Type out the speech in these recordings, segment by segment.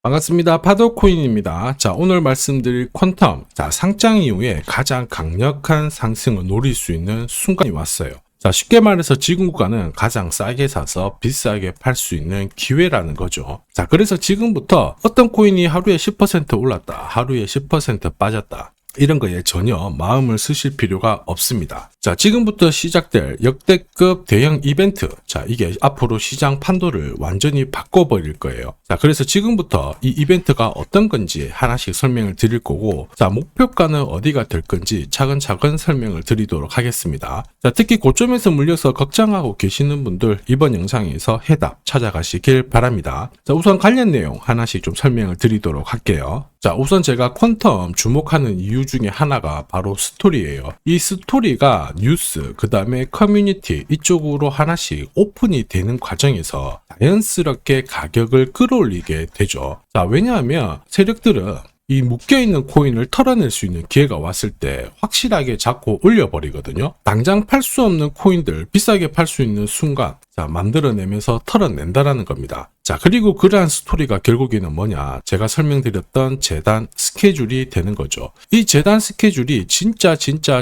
반갑습니다. 파도코인입니다. 자, 오늘 말씀드릴 퀀텀. 자, 상장 이후에 가장 강력한 상승을 노릴 수 있는 순간이 왔어요. 자, 쉽게 말해서 지금 구간은 가장 싸게 사서 비싸게 팔 수 있는 기회라는 거죠. 자, 그래서 지금부터 어떤 코인이 하루에 10% 올랐다, 하루에 10% 빠졌다, 이런 거에 전혀 마음을 쓰실 필요가 없습니다. 자, 지금부터 시작될 역대급 대형 이벤트. 자, 이게 앞으로 시장 판도를 완전히 바꿔버릴 거예요. 자, 그래서 지금부터 이 이벤트가 어떤 건지 하나씩 설명을 드릴 거고, 자, 목표가는 어디가 될 건지 차근차근 설명을 드리도록 하겠습니다. 자, 특히 고점에서 물려서 걱정하고 계시는 분들 이번 영상에서 해답 찾아가시길 바랍니다. 자, 우선 관련 내용 하나씩 좀 설명을 드리도록 할게요. 자, 우선 제가 퀀텀 주목하는 이유 중에 하나가 바로 스토리예요. 이 스토리가 뉴스, 그 다음에 커뮤니티 이쪽으로 하나씩 오픈이 되는 과정에서 자연스럽게 가격을 끌어올리게 되죠. 자, 왜냐하면 세력들은 이 묶여있는 코인을 털어낼 수 있는 기회가 왔을 때 확실하게 잡고 올려버리거든요. 당장 팔 수 없는 코인들 비싸게 팔 수 있는 순간, 자, 만들어내면서 털어낸다라는 겁니다. 자, 그리고 그러한 스토리가 결국에는 뭐냐, 제가 설명드렸던 재단 스케줄이 되는 거죠. 이 재단 스케줄이 진짜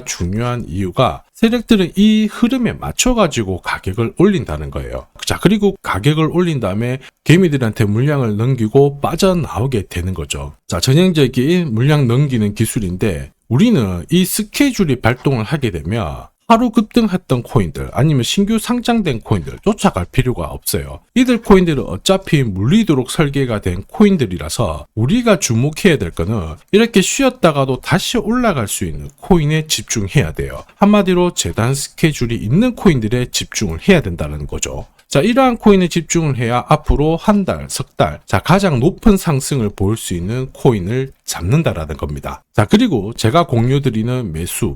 중요한 이유가 세력들은 이 흐름에 맞춰가지고 가격을 올린다는 거예요. 자, 그리고 가격을 올린 다음에 개미들한테 물량을 넘기고 빠져나오게 되는 거죠. 자, 전형적인 물량 넘기는 기술인데, 우리는 이 스케줄이 발동을 하게 되면 하루 급등했던 코인들 아니면 신규 상장된 코인들 쫓아갈 필요가 없어요. 이들 코인들은 어차피 물리도록 설계가 된 코인들이라서 우리가 주목해야 될 거는 이렇게 쉬었다가도 다시 올라갈 수 있는 코인에 집중해야 돼요. 한마디로 재단 스케줄이 있는 코인들에 집중을 해야 된다는 거죠. 자, 이러한 코인에 집중을 해야 앞으로 한 달, 석 달, 자, 가장 높은 상승을 보일 수 있는 코인을 잡는다라는 겁니다. 자, 그리고 제가 공유드리는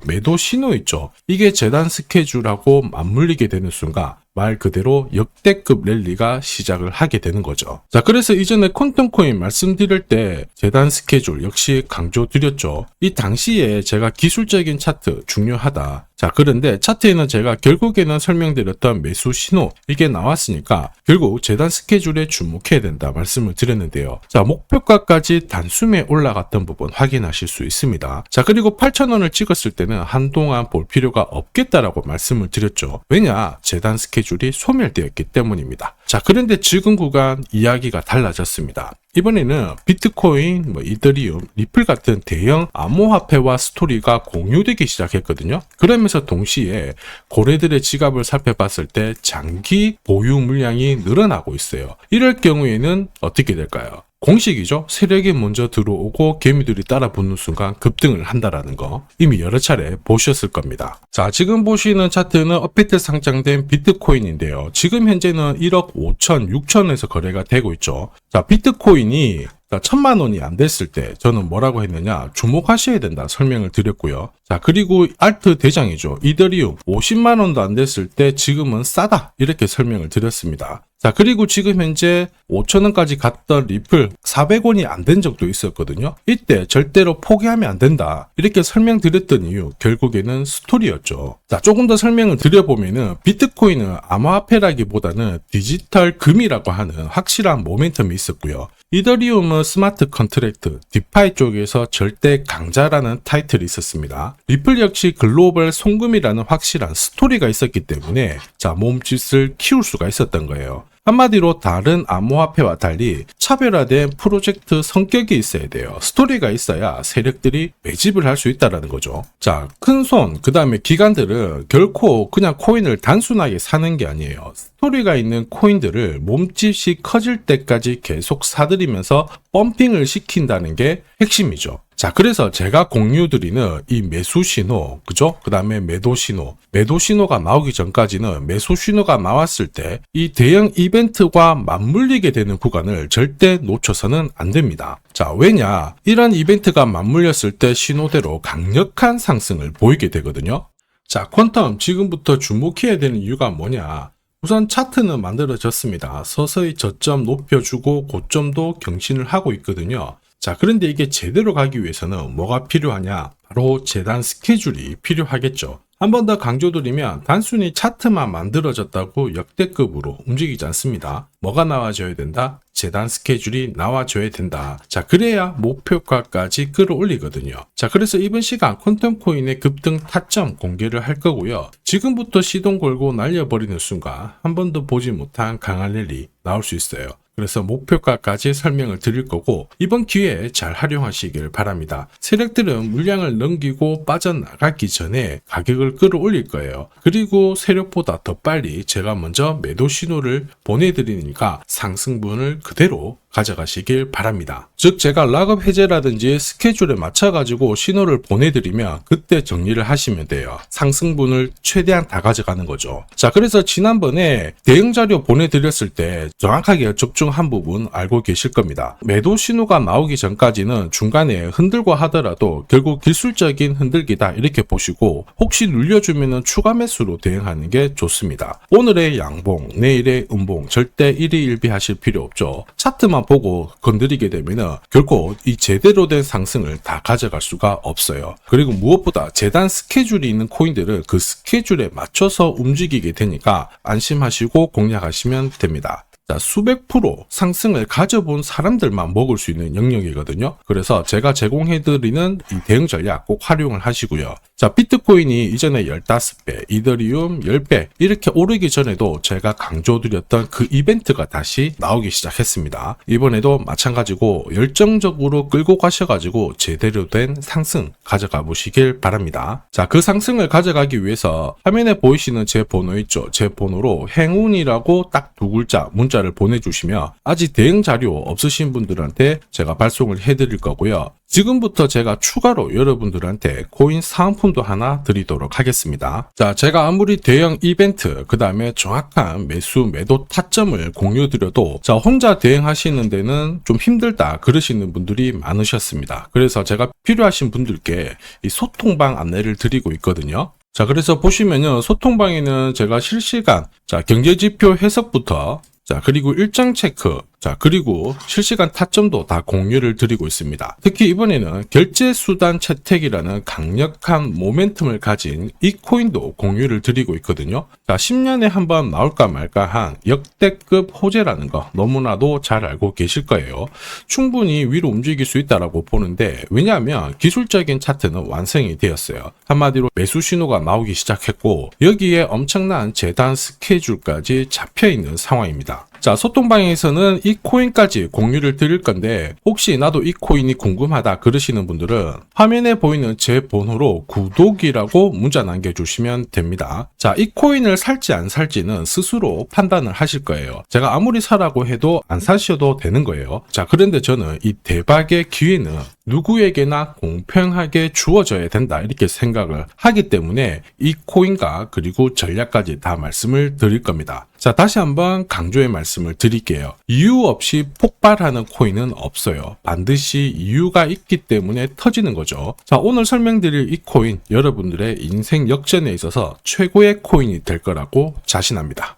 매도 신호 있죠. 이게 재단 스케줄하고 맞물리게 되는 순간 말 그대로 역대급 랠리가 시작을 하게 되는 거죠. 자, 그래서 이전에 퀀텀 코인 말씀드릴 때 재단 스케줄 역시 강조드렸죠. 이 당시에 제가 기술적인 차트 중요하다. 자, 그런데 차트에는 제가 결국에는 설명드렸던 매수 신호 이게 나왔으니까 결국 재단 스케줄에 주목해야 된다 말씀을 드렸는데요. 자, 목표가까지 단숨에 올라갔던 부분 확인하실 수 있습니다. 자, 그리고 8,000원을 찍었을 때는 한동안 볼 필요가 없겠다라고 말씀을 드렸죠. 왜냐? 재단 스케줄이 소멸되었기 때문입니다. 자, 그런데 지금 구간 이야기가 달라졌습니다. 이번에는 비트코인, 이더리움, 리플 같은 대형 암호화폐와 스토리가 공유되기 시작했거든요. 그러면서 동시에 고래들의 지갑을 살펴봤을 때 장기 보유 물량이 늘어나고 있어요. 이럴 경우에는 어떻게 될까요? 공식이죠. 세력이 먼저 들어오고 개미들이 따라 붙는 순간 급등을 한다라는 거 이미 여러 차례 보셨을 겁니다. 자, 지금 보시는 차트는 업비트 상장된 비트코인인데요. 지금 현재는 1억 5천, 6천에서 거래가 되고 있죠. 자, 비트코인이 1,000만 원이 안 됐을 때 저는 뭐라고 했느냐, 주목하셔야 된다 설명을 드렸고요. 자, 그리고 알트 대장이죠. 이더리움 50만 원도 안 됐을 때 지금은 싸다 이렇게 설명을 드렸습니다. 자, 그리고 지금 현재 5,000원까지 갔던 리플 400원이 안 된 적도 있었거든요. 이때 절대로 포기하면 안 된다 이렇게 설명드렸던 이유 결국에는 스토리였죠. 자, 조금 더 설명을 드려보면은 비트코인은 암호화폐라기보다는 디지털 금이라고 하는 확실한 모멘텀이 있었고요. 이더리움은 스마트 컨트랙트, 디파이 쪽에서 절대 강자라는 타이틀이 있었습니다. 리플 역시 글로벌 송금이라는 확실한 스토리가 있었기 때문에 자, 몸짓을 키울 수가 있었던 거예요. 한마디로 다른 암호화폐와 달리 차별화된 프로젝트 성격이 있어야 돼요. 스토리가 있어야 세력들이 매집을 할 수 있다는 거죠. 자, 큰손, 그 다음에 기관들은 결코 그냥 코인을 단순하게 사는 게 아니에요. 스토리가 있는 코인들을 몸집이 커질 때까지 계속 사들이면서 펌핑을 시킨다는 게 핵심이죠. 자, 그래서 제가 공유드리는 이 매수 신호, 그죠? 그 다음에 매도 신호가 나오기 전까지는 매수 신호가 나왔을 때 이 대형 이벤트와 맞물리게 되는 구간을 절대 놓쳐서는 안 됩니다. 자, 왜냐? 이런 이벤트가 맞물렸을 때 신호대로 강력한 상승을 보이게 되거든요. 자, 퀀텀 지금부터 주목해야 되는 이유가 뭐냐? 우선 차트는 만들어졌습니다. 서서히 저점 높여주고 고점도 경신을 하고 있거든요. 자, 그런데 이게 제대로 가기 위해서는 뭐가 필요하냐? 바로 재단 스케줄이 필요하겠죠. 한 번 더 강조드리면 단순히 차트만 만들어졌다고 역대급으로 움직이지 않습니다. 뭐가 나와줘야 된다? 재단 스케줄이 나와줘야 된다. 자, 그래야 목표가까지 끌어올리거든요. 자, 그래서 이번 시간 퀀텀 코인의 급등 타점 공개를 할 거고요. 지금부터 시동 걸고 날려버리는 순간 한 번도 보지 못한 강한 랠리 나올 수 있어요. 그래서 목표가까지 설명을 드릴 거고 이번 기회에 잘 활용하시길 바랍니다. 세력들은 물량을 넘기고 빠져나가기 전에 가격을 끌어올릴 거예요. 그리고 세력보다 더 빨리 제가 먼저 매도 신호를 보내드리니까 상승분을 그대로 가져가시길 바랍니다. 즉 제가 락업 해제라든지 스케줄에 맞춰가지고 신호를 보내드리면 그때 정리를 하시면 돼요. 상승분을 최대한 다 가져가는 거죠. 자, 그래서 지난번에 대응 자료 보내드렸을 때 정확하게 적중한 부분 알고 계실 겁니다. 매도 신호가 나오기 전까지는 중간에 흔들고 하더라도 결국 기술적인 흔들기다 이렇게 보시고 혹시 눌려주면 추가 매수로 대응하는 게 좋습니다. 오늘의 양봉, 내일의 음봉 절대 일희일비하실 필요 없죠. 차트만 보고 건드리게 되면 결코 이 제대로 된 상승을 다 가져갈 수가 없어요. 그리고 무엇보다 재단 스케줄이 있는 코인들은 그 스케줄에 맞춰서 움직이게 되니까 안심하시고 공략하시면 됩니다. 자, 수백 프로 상승을 가져본 사람들만 먹을 수 있는 영역이거든요. 그래서 제가 제공해드리는 이 대응 전략 꼭 활용을 하시고요. 자, 비트코인이 이전에 15배, 이더리움 10배 이렇게 오르기 전에도 제가 강조드렸던 그 이벤트가 다시 나오기 시작했습니다. 이번에도 마찬가지고 열정적으로 끌고 가셔가지고 제대로 된 상승 가져가 보시길 바랍니다. 자, 그 상승을 가져가기 위해서 화면에 보이시는 제 번호 있죠? 제 번호로 행운이라고 딱 두 글자 문자를 보내주시면 아직 대응 자료 없으신 분들한테 제가 발송을 해드릴 거고요. 지금부터 제가 추가로 여러분들한테 코인 사은품도 하나 드리도록 하겠습니다. 자, 제가 아무리 대형 이벤트, 그 다음에 정확한 매수, 매도 타점을 공유드려도 자, 혼자 대응하시는 데는 좀 힘들다 그러시는 분들이 많으셨습니다. 그래서 제가 필요하신 분들께 이 소통방 안내를 드리고 있거든요. 자, 그래서 보시면요. 소통방에는 제가 실시간 경제지표 해석부터 그리고 일정 체크, 그리고 실시간 타점도 다 공유를 드리고 있습니다. 특히 이번에는 결제수단 채택이라는 강력한 모멘텀을 가진 이 코인도 공유를 드리고 있거든요. 10년에 한 번 나올까 말까 한 역대급 호재라는 거 너무나도 잘 알고 계실 거예요. 충분히 위로 움직일 수 있다고 보는데 왜냐하면 기술적인 차트는 완성이 되었어요. 한마디로 매수 신호가 나오기 시작했고 여기에 엄청난 재단 스케줄까지 잡혀있는 상황입니다. 자, 소통방에서는 이 코인까지 공유를 드릴 건데 혹시 나도 이 코인이 궁금하다 그러시는 분들은 화면에 보이는 제 번호로 구독이라고 문자 남겨주시면 됩니다. 자, 이 코인을 살지 안 살지는 스스로 판단을 하실 거예요. 제가 아무리 사라고 해도 안 사셔도 되는 거예요. 자, 그런데 저는 이 대박의 기회는 누구에게나 공평하게 주어져야 된다 이렇게 생각을 하기 때문에 이 코인과 그리고 전략까지 다 말씀을 드릴 겁니다. 자, 다시 한번 강조의 말씀을 드릴게요. 이유 없이 폭발하는 코인은 없어요. 반드시 이유가 있기 때문에 터지는 거죠. 자, 오늘 설명드릴 이 코인 여러분들의 인생 역전에 있어서 최고의 코인이 될 거라고 자신합니다.